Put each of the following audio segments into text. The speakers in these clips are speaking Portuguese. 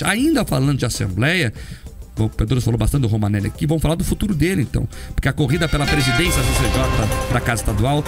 debate. Ainda falando de Assembleia, o Pedro falou bastante do Romanelli aqui, vamos falar do futuro dele então, porque a corrida pela presidência da CCJ da Casa Estadual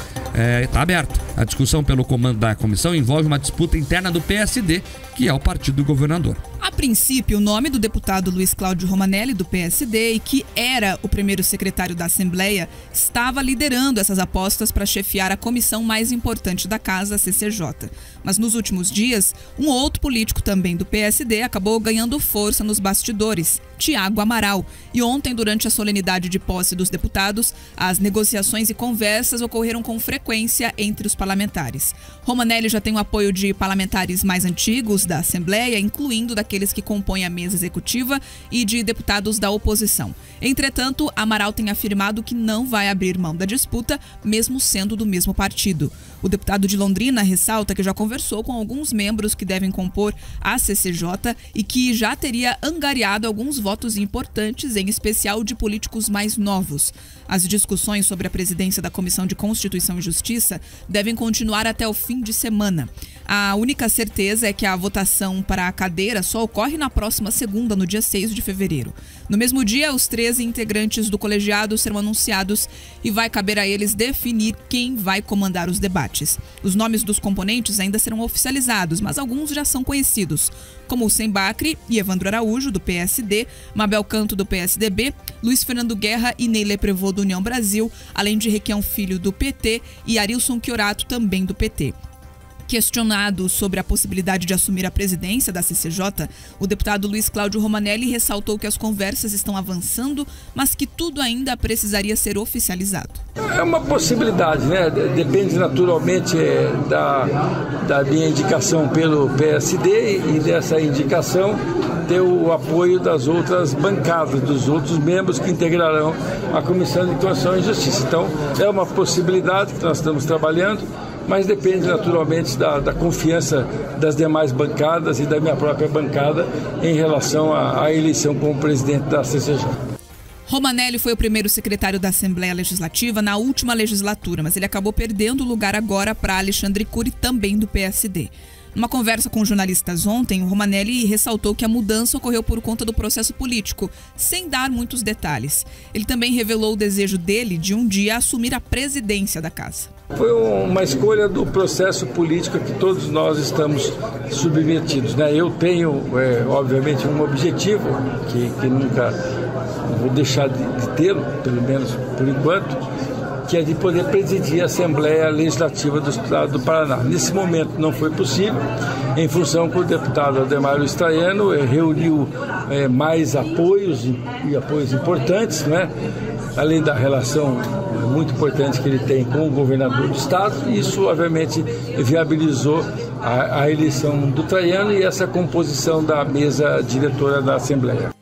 está aberta. A discussão pelo comando da comissão envolve uma disputa interna do PSD, que é o partido do governador. A princípio, o nome do deputado Luiz Cláudio Romanelli, do PSD, e que era o primeiro secretário da Assembleia, estava liderando essas apostas para chefiar a comissão mais importante da casa, a CCJ. Mas nos últimos dias, um outro político também do PSD acabou ganhando força nos bastidores, Tiago Amaral. E ontem, durante a solenidade de posse dos deputados, as negociações e conversas ocorreram com frequência entre os parlamentares. Romanelli já tem o apoio de parlamentares mais antigos da Assembleia, incluindo daqueles que compõem a mesa executiva, e de deputados da oposição. Entretanto, Amaral tem afirmado que não vai abrir mão da disputa, mesmo sendo do mesmo partido. O deputado de Londrina ressalta que já conversou com alguns membros que devem compor a CCJ e que já teria angariado alguns votos importantes, em especial de políticos mais novos. As discussões sobre a presidência da Comissão de Constituição e Justiça devem continuar até o fim de semana. A única certeza é que a votação para a cadeira só ocorre na próxima segunda, no dia 6 de fevereiro. No mesmo dia, os 13 integrantes do colegiado serão anunciados e vai caber a eles definir quem vai comandar os debates. Os nomes dos componentes ainda serão oficializados, mas alguns já são conhecidos, como Hussein Bacri e Evandro Araújo, do PSD, Mabel Canto, do PSDB, Luiz Fernando Guerra e Neile Prevot, do União Brasil, além de Requião Filho, do PT, e Arilson Chiorato, também do PT. Questionado sobre a possibilidade de assumir a presidência da CCJ, o deputado Luiz Cláudio Romanelli ressaltou que as conversas estão avançando, mas que tudo ainda precisaria ser oficializado. É uma possibilidade, né? Depende naturalmente da minha indicação pelo PSD e dessa indicação ter o apoio das outras bancadas, dos outros membros que integrarão a Comissão de Constituição e Justiça. Então, é uma possibilidade que nós estamos trabalhando, mas depende naturalmente da confiança das demais bancadas e da minha própria bancada em relação à eleição como presidente da CCJ. Romanelli foi o primeiro secretário da Assembleia Legislativa na última legislatura, mas ele acabou perdendo o lugar agora para Alexandre Cury, também do PSD. Numa conversa com jornalistas ontem, o Romanelli ressaltou que a mudança ocorreu por conta do processo político, sem dar muitos detalhes. Ele também revelou o desejo dele de um dia assumir a presidência da casa. Foi uma escolha do processo político que todos nós estamos submetidos, né? Eu tenho, obviamente, um objetivo que nunca vou deixar de tê-lo, pelo menos por enquanto, que é de poder presidir a Assembleia Legislativa do Estado do Paraná. Nesse momento não foi possível, em função que o deputado Ademar Luiz Traiano reuniu mais apoios e apoios importantes, né? Além da relação muito importante que ele tem com o governador do Estado, e isso obviamente viabilizou a eleição do Traiano e essa composição da mesa diretora da Assembleia.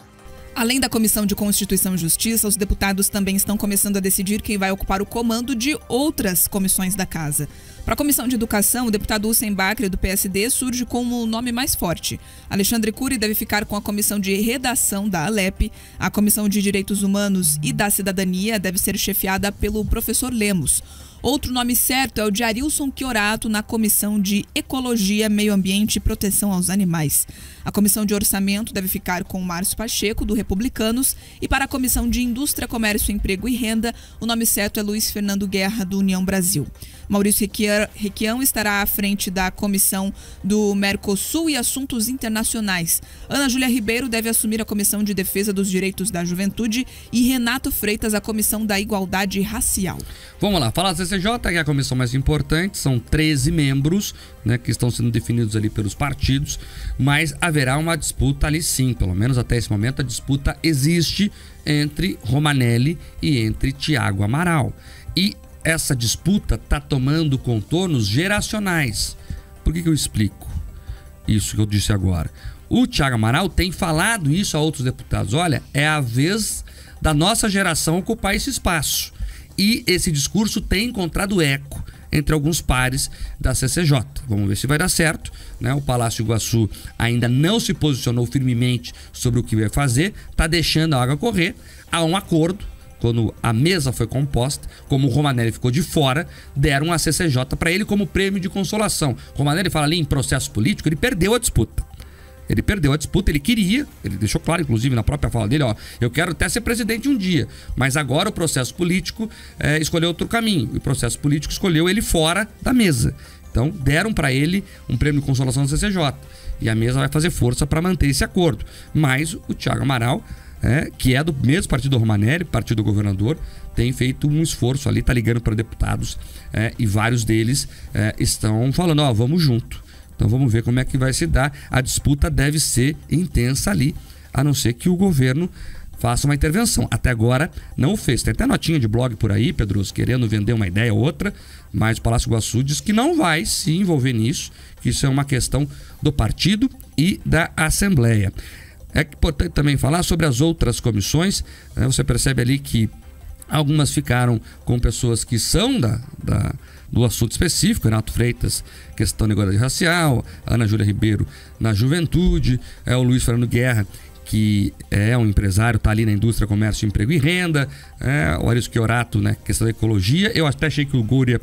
Além da Comissão de Constituição e Justiça, os deputados também estão começando a decidir quem vai ocupar o comando de outras comissões da casa. Para a Comissão de Educação, o deputado Hussein Bacri, do PSD, surge como o nome mais forte. Alexandre Cury deve ficar com a Comissão de Redação da Alep. A Comissão de Direitos Humanos e da Cidadania deve ser chefiada pelo professor Lemos. Outro nome certo é o de Arilson Chiorato na Comissão de Ecologia, Meio Ambiente e Proteção aos Animais. A Comissão de Orçamento deve ficar com Márcio Pacheco, do Republicanos, e para a Comissão de Indústria, Comércio, Emprego e Renda, o nome certo é Luiz Fernando Guerra, do União Brasil. Maurício Requião estará à frente da Comissão do Mercosul e Assuntos Internacionais. Ana Júlia Ribeiro deve assumir a Comissão de Defesa dos Direitos da Juventude e Renato Freitas a Comissão da Igualdade Racial. Vamos lá, falar da CCJ, que é a comissão mais importante, são 13 membros, né, que estão sendo definidos ali pelos partidos, mas haverá uma disputa ali sim, pelo menos até esse momento a disputa existe entre Romanelli e entre Tiago Amaral. E essa disputa está tomando contornos geracionais. Por que eu explico isso que eu disse agora? O Tiago Amaral tem falado isso a outros deputados. Olha, é a vez da nossa geração ocupar esse espaço. E esse discurso tem encontrado eco entre alguns pares da CCJ. Vamos ver se vai dar certo, né? O Palácio Iguaçu ainda não se posicionou firmemente sobre o que vai fazer, está deixando a água correr. Há um acordo. Quando a mesa foi composta, como o Romanelli ficou de fora, deram a CCJ para ele como prêmio de consolação. O Romanelli fala ali em processo político, ele perdeu a disputa. Ele perdeu a disputa, ele queria, ele deixou claro, inclusive, na própria fala dele, ó, eu quero até ser presidente um dia, mas agora o processo político escolheu outro caminho. O processo político escolheu ele fora da mesa. Então, deram para ele um prêmio de consolação do CCJ. E a mesa vai fazer força para manter esse acordo. Mas o Thiago Amaral, que é do mesmo partido do Romanelli, partido do governador, tem feito um esforço ali, tá ligando para deputados e vários deles estão falando, ó, vamos junto. Então vamos ver como é que vai se dar. A disputa deve ser intensa ali, a não ser que o governo faça uma intervenção. Até agora não o fez. Tem até notinha de blog por aí, Pedroso, querendo vender uma ideia ou outra, mas o Palácio Iguaçu diz que não vai se envolver nisso, que isso é uma questão do partido e da Assembleia. É importante também falar sobre as outras comissões, né? Você percebe ali que algumas ficaram com pessoas que são do assunto específico, Renato Freitas, questão de igualdade racial, Ana Júlia Ribeiro na juventude, o Luiz Fernando Guerra, que é um empresário, está ali na indústria, comércio, emprego e renda, o Arisco Chiorato, né, questão da ecologia. Eu até achei que o Gouri ia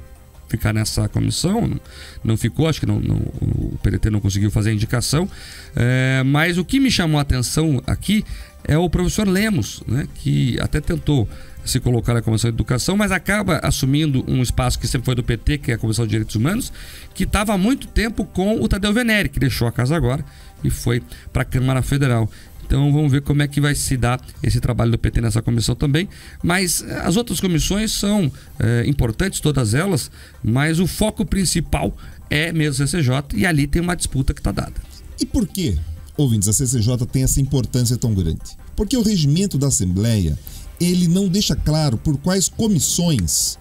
ficar nessa comissão, não ficou, acho que o PDT não conseguiu fazer a indicação, mas o que me chamou a atenção aqui é o professor Lemos, né, que até tentou se colocar na Comissão de Educação, mas acaba assumindo um espaço que sempre foi do PT, que é a Comissão de Direitos Humanos, que estava há muito tempo com o Tadeu Venere, que deixou a casa agora e foi para a Câmara Federal. Então vamos ver como é que vai se dar esse trabalho do PT nessa comissão também. Mas as outras comissões são importantes, todas elas, mas o foco principal é mesmo a CCJ, e ali tem uma disputa que está dada. E por que, ouvintes, a CCJ tem essa importância tão grande? Porque o regimento da Assembleia, ele não deixa claro por quais comissões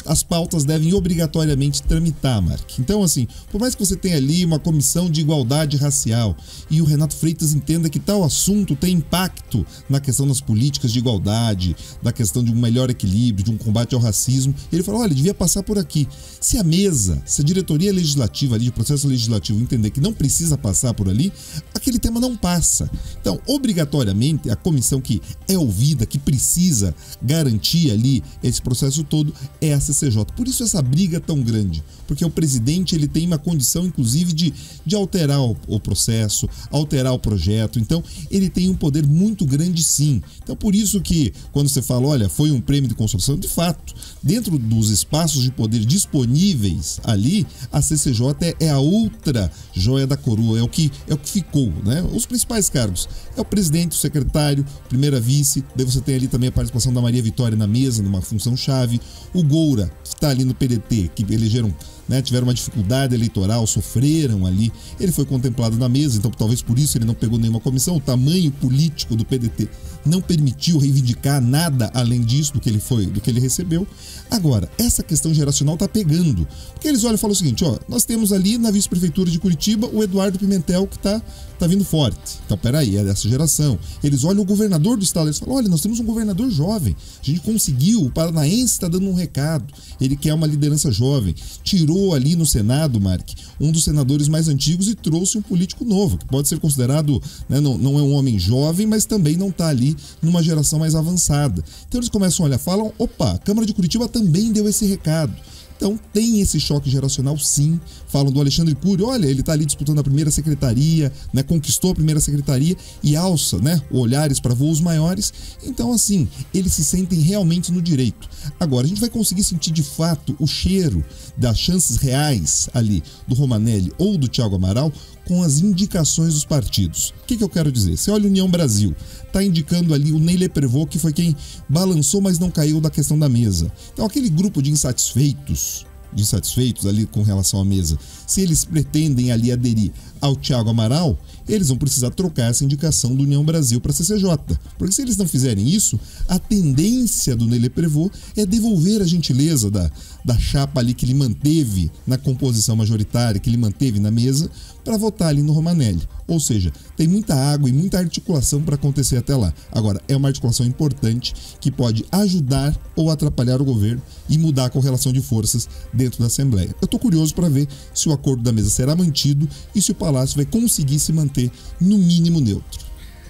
as pautas devem obrigatoriamente tramitar, Mark. Então, assim, por mais que você tenha ali uma comissão de igualdade racial e o Renato Freitas entenda que tal assunto tem impacto na questão das políticas de igualdade, da questão de um melhor equilíbrio, de um combate ao racismo, ele fala, olha, devia passar por aqui. Se a mesa, se a diretoria legislativa ali, de processo legislativo, entender que não precisa passar por ali, aquele tema não passa. Então, obrigatoriamente, a comissão que é ouvida, que precisa garantir ali esse processo todo, é a CCJ. Por isso essa briga tão grande, porque o presidente ele tem uma condição inclusive de alterar o processo, alterar o projeto, então ele tem um poder muito grande sim. Então por isso que quando você fala, olha, foi um prêmio de consolação, de fato, dentro dos espaços de poder disponíveis ali, a CCJ é a outra joia da coroa, é o que ficou, né? Os principais cargos é o presidente, o secretário, primeira vice, daí você tem ali também a participação da Maria Vitória na mesa, numa função chave, o Goura, que está ali no PDT, que elegeram, né, tiveram uma dificuldade eleitoral, sofreram ali, ele foi contemplado na mesa, então talvez por isso ele não pegou nenhuma comissão. O tamanho político do PDT não permitiu reivindicar nada além disso do que ele recebeu. Agora, essa questão geracional está pegando, porque eles olham e falam o seguinte, ó, nós temos ali na vice-prefeitura de Curitiba o Eduardo Pimentel que tá vindo forte. Então, peraí, é dessa geração. Eles olham o governador do estado, eles falam, olha, nós temos um governador jovem, a gente conseguiu, o paranaense está dando um recado, ele quer uma liderança jovem. Tirou ali no Senado, Mark, um dos senadores mais antigos e trouxe um político novo, que pode ser considerado, né, não é um homem jovem, mas também não está ali numa geração mais avançada. Então eles começam a olhar, falam, opa, a Câmara de Curitiba também deu esse recado. Então tem esse choque geracional sim. Falam do Alexandre Cury, olha, ele está ali disputando a primeira secretaria, né, conquistou a primeira secretaria e alça, né, olhares para voos maiores. Então assim, eles se sentem realmente no direito. Agora, a gente vai conseguir sentir de fato o cheiro das chances reais ali do Romanelli ou do Thiago Amaral com as indicações dos partidos. O que eu quero dizer? Você olha a União Brasil, está indicando ali o Ney Leprevaux, que foi quem balançou, mas não caiu da questão da mesa. Então aquele grupo de insatisfeitos ali com relação à mesa, se eles pretendem ali aderir ao Thiago Amaral, eles vão precisar trocar essa indicação do União Brasil para a CCJ. Porque se eles não fizerem isso, a tendência do Ney Leprevaux é devolver a gentileza da chapa ali que ele manteve na composição majoritária, que ele manteve na mesa, para votar ali no Romanelli. Ou seja, tem muita água e muita articulação para acontecer até lá. Agora, é uma articulação importante que pode ajudar ou atrapalhar o governo e mudar a correlação de forças dentro da Assembleia. Eu estou curioso para ver se o acordo da mesa será mantido e se o Palácio vai conseguir se manter no mínimo neutro.